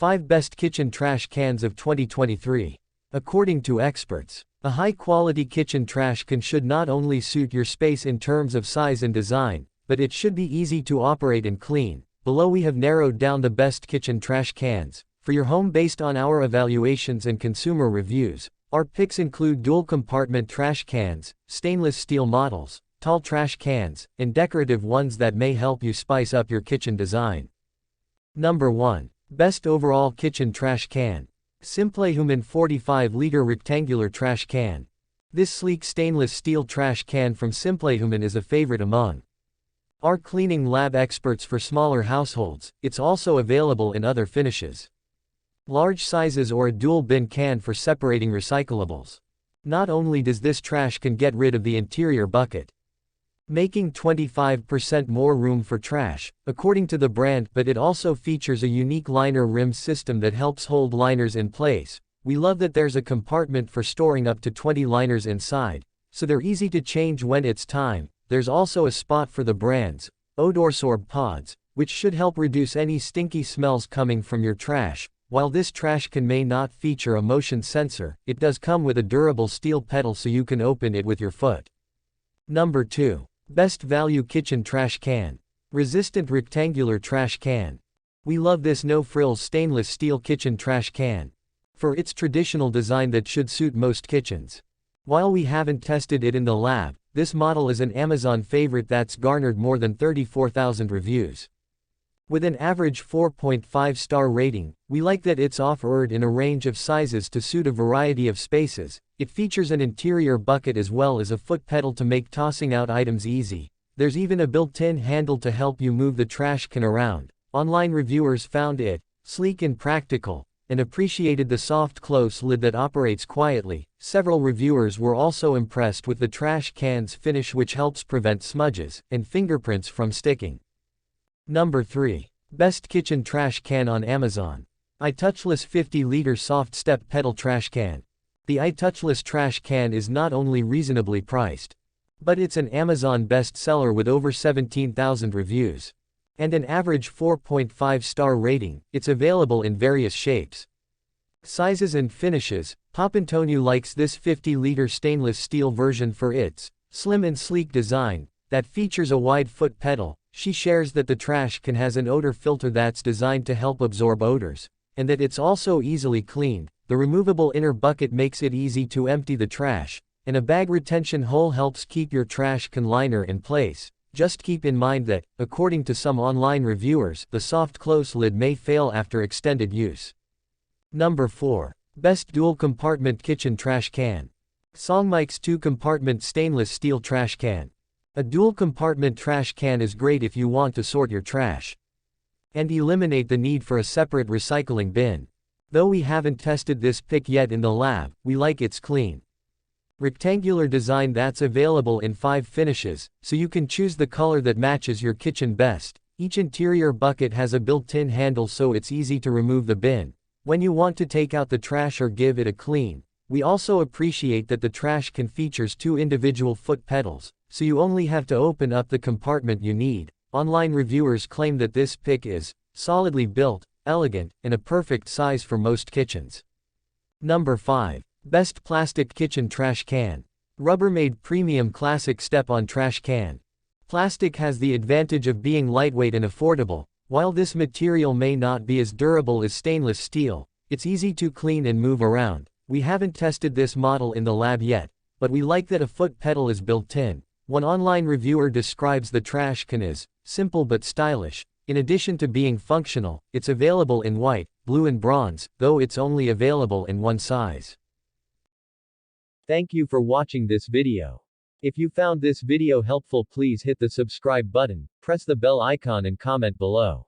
5 Best Kitchen Trash Cans of 2023. According to experts, a high-quality kitchen trash can should not only suit your space in terms of size and design, but it should be easy to operate and clean. Below we have narrowed down the best kitchen trash cans for your home based on our evaluations and consumer reviews. Our picks include dual compartment trash cans, stainless steel models, tall trash cans, and decorative ones that may help you spice up your kitchen design. Number 1. Best Overall Kitchen Trash Can. Simplehuman 45-liter rectangular trash can. This sleek stainless steel trash can from Simplehuman is a favorite among our cleaning lab experts for smaller households. It's also available in other finishes, large sizes, or a dual bin can for separating recyclables. Not only does this trash can get rid of the interior bucket, making 25% more room for trash, according to the brand, but it also features a unique liner rim system that helps hold liners in place. We love that there's a compartment for storing up to 20 liners inside, so they're easy to change when it's time. There's also a spot for the brand's odorsorb pods, which should help reduce any stinky smells coming from your trash. While this trash can may not feature a motion sensor, it does come with a durable steel pedal so you can open it with your foot. Number 2. Best Value Kitchen Trash Can. Resistant Rectangular Trash Can. We love this no-frills stainless steel kitchen trash can for its traditional design that should suit most kitchens. While we haven't tested it in the lab, this model is an Amazon favorite that's garnered more than 34,000 reviews. With an average 4.5-star rating, we like that it's offered in a range of sizes to suit a variety of spaces. It features an interior bucket as well as a foot pedal to make tossing out items easy. There's even a built-in handle to help you move the trash can around. Online reviewers found it sleek and practical, and appreciated the soft close lid that operates quietly. Several reviewers were also impressed with the trash can's finish, which helps prevent smudges and fingerprints from sticking. Number 3. Best Kitchen Trash Can on Amazon. iTouchless 50-liter Soft Step Pedal Trash Can. The iTouchless trash can is not only reasonably priced, but it's an Amazon bestseller with over 17,000 reviews and an average 4.5-star rating. It's available in various shapes, sizes, and finishes. Papantonio likes this 50-liter stainless steel version for its slim and sleek design that features a wide foot pedal. She shares that the trash can has an odor filter that's designed to help absorb odors, and that it's also easily cleaned. The removable inner bucket makes it easy to empty the trash, and a bag retention hole helps keep your trash can liner in place. Just keep in mind that, according to some online reviewers, the soft close lid may fail after extended use. Number 4. Best Dual Compartment Kitchen Trash Can. Songmike's 2-compartment stainless steel trash can. A dual compartment trash can is great if you want to sort your trash and eliminate the need for a separate recycling bin. Though we haven't tested this pick yet in the lab, we like its clean, rectangular design that's available in 5 finishes, so you can choose the color that matches your kitchen best. Each interior bucket has a built-in handle so it's easy to remove the bin when you want to take out the trash or give it a clean. We also appreciate that the trash can features 2 individual foot pedals, so you only have to open up the compartment you need. Online reviewers claim that this pick is solidly built, elegant, and a perfect size for most kitchens. Number 5. Best Plastic Kitchen Trash Can. Rubbermaid Premium Classic Step-On Trash Can. Plastic has the advantage of being lightweight and affordable. While this material may not be as durable as stainless steel, it's easy to clean and move around. We haven't tested this model in the lab yet, but we like that a foot pedal is built in. One online reviewer describes the trash can as simple but stylish. In addition to being functional, it's available in white, blue, and bronze, though it's only available in one size. Thank you for watching this video. If you found this video helpful, please hit the subscribe button, press the bell icon, and comment below.